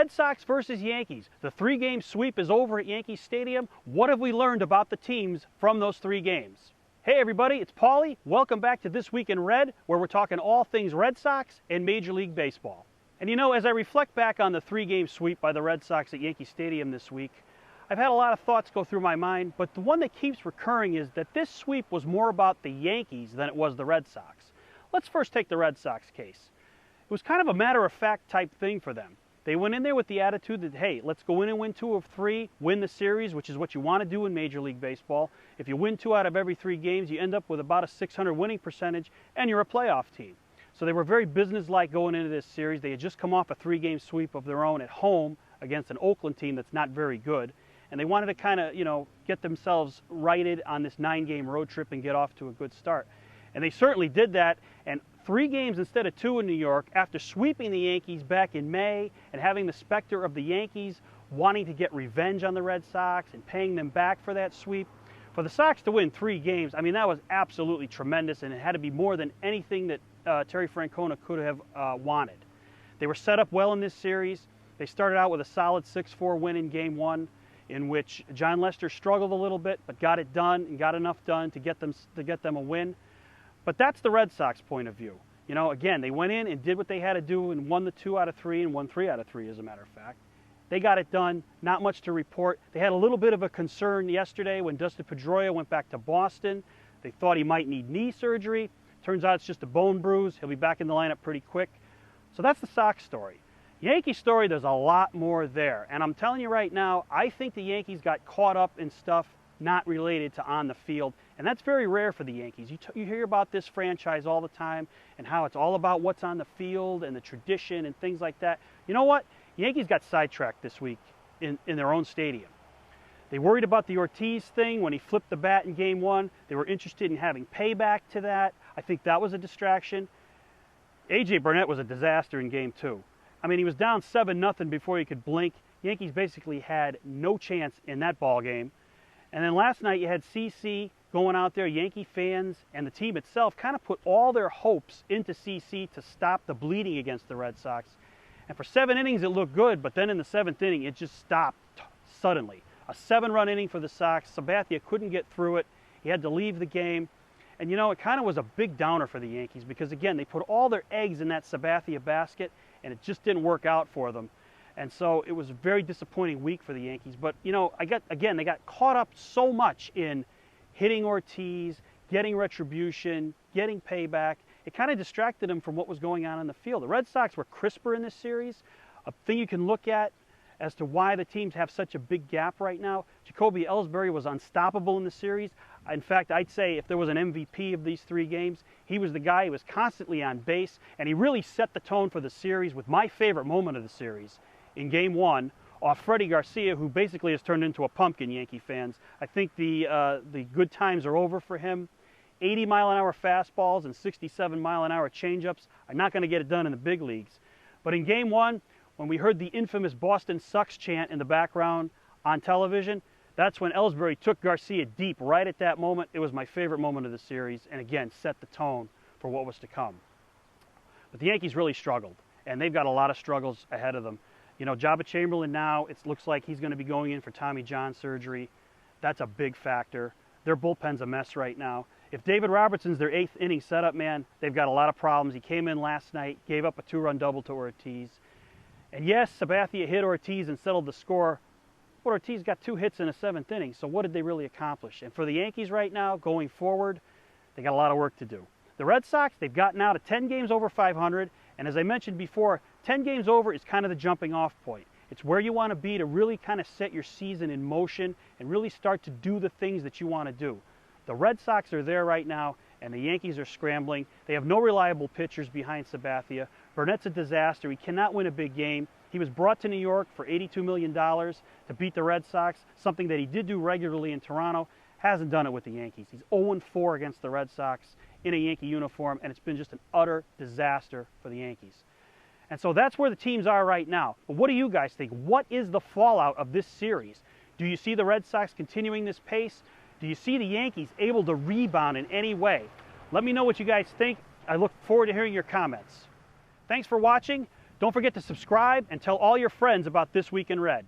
Red Sox versus Yankees. The three-game sweep is over at Yankee Stadium. What have we learned about the teams from those three games? Hey everybody, it's Paulie. Welcome back to This Week in Red, where we're talking all things Red Sox and Major League Baseball. And you know, as I reflect back on the three-game sweep by the Red Sox at Yankee Stadium this week, I've had a lot of thoughts go through my mind, but the one that keeps recurring is that this sweep was more about the Yankees than it was the Red Sox. Let's first take the Red Sox case. It was kind of a matter-of-fact type thing for them. They went in there with the attitude that, hey, let's go in and win 2 of 3, win the series, which is what you want to do in Major League Baseball. If you win 2 out of every 3 games, you end up with about a .600 winning percentage, and you're a playoff team. So they were very businesslike going into this series. They had just come off a 3-game sweep of their own at home against an Oakland team that's not very good. And they wanted to kind of, get themselves righted on this 9-game road trip and get off to a good start. And they certainly did that. And 3 games instead of 2 in New York, after sweeping the Yankees back in May and having the specter of the Yankees wanting to get revenge on the Red Sox and paying them back for that sweep, for the Sox to win 3 games, I mean, that was absolutely tremendous, and it had to be more than anything that Terry Francona could have wanted. They were set up well in this series. They started out with a solid 6-4 win in Game 1, in which John Lester struggled a little bit, but got it done and got enough done to get them a win. But that's the Red Sox point of view. Again, they went in and did what they had to do and won the 2 out of 3 and won 3 out of 3, as a matter of fact. They got it done. Not much to report. They had a little bit of a concern yesterday when Dustin Pedroia went back to Boston. They thought he might need knee surgery. Turns out it's just a bone bruise. He'll be back in the lineup pretty quick. So that's the Sox story. Yankee story, there's a lot more there. And I'm telling you right now, I think the Yankees got caught up in stuff not related to on the field. And that's very rare for the Yankees. You hear about this franchise all the time and how it's all about what's on the field and the tradition and things like that. You know what? Yankees got sidetracked this week in their own stadium. They worried about the Ortiz thing when he flipped the bat in Game 1. They were interested in having payback to that. I think that was a distraction. A.J. Burnett was a disaster in Game 2. I mean, he was down 7-0 before he could blink. Yankees basically had no chance in that ball game. And then last night you had CC going out there. Yankee fans and the team itself kind of put all their hopes into CC to stop the bleeding against the Red Sox. And for 7 innings it looked good, but then in the 7th inning it just stopped suddenly. A 7-run inning for the Sox. Sabathia couldn't get through it. He had to leave the game. And it kind of was a big downer for the Yankees because, again, they put all their eggs in that Sabathia basket and it just didn't work out for them. And so it was a very disappointing week for the Yankees. But, they got caught up so much in hitting Ortiz, getting retribution, getting payback. It kind of distracted them from what was going on the field. The Red Sox were crisper in this series. A thing you can look at as to why the teams have such a big gap right now, Jacoby Ellsbury was unstoppable in the series. In fact, I'd say if there was an MVP of these 3 games, he was the guy who was constantly on base, and he really set the tone for the series with my favorite moment of the series in Game 1 off Freddie Garcia, who basically has turned into a pumpkin, Yankee fans. I think the good times are over for him. 80-mile-an-hour fastballs and 67-mile-an-hour changeups are not going to get it done in the big leagues. But in Game 1, when we heard the infamous Boston Sucks chant in the background on television, that's when Ellsbury took Garcia deep right at that moment. It was my favorite moment of the series, and again, set the tone for what was to come. But the Yankees really struggled, and they've got a lot of struggles ahead of them. Jabba Chamberlain now, it looks like he's going to be going in for Tommy John surgery. That's a big factor. Their bullpen's a mess right now. If David Robertson's their 8th inning setup man, they've got a lot of problems. He came in last night, gave up a 2-run double to Ortiz. And yes, Sabathia hit Ortiz and settled the score, but Ortiz got 2 hits in the 7th inning, so what did they really accomplish? And for the Yankees right now, going forward, they got a lot of work to do. The Red Sox, they've gotten out of 10 games over 500, and as I mentioned before, 10 games over is kind of the jumping off point. It's where you want to be to really kind of set your season in motion and really start to do the things that you want to do. The Red Sox are there right now, and the Yankees are scrambling. They have no reliable pitchers behind Sabathia. Burnett's a disaster. He cannot win a big game. He was brought to New York for $82 million to beat the Red Sox, something that he did do regularly in Toronto. Hasn't done it with the Yankees. He's 0-4 against the Red Sox in a Yankee uniform, and it's been just an utter disaster for the Yankees. And so that's where the teams are right now. But what do you guys think? What is the fallout of this series? Do you see the Red Sox continuing this pace? Do you see the Yankees able to rebound in any way? Let me know what you guys think. I look forward to hearing your comments. Thanks for watching. Don't Don't forget to subscribe and tell all your friends about This Week in Red.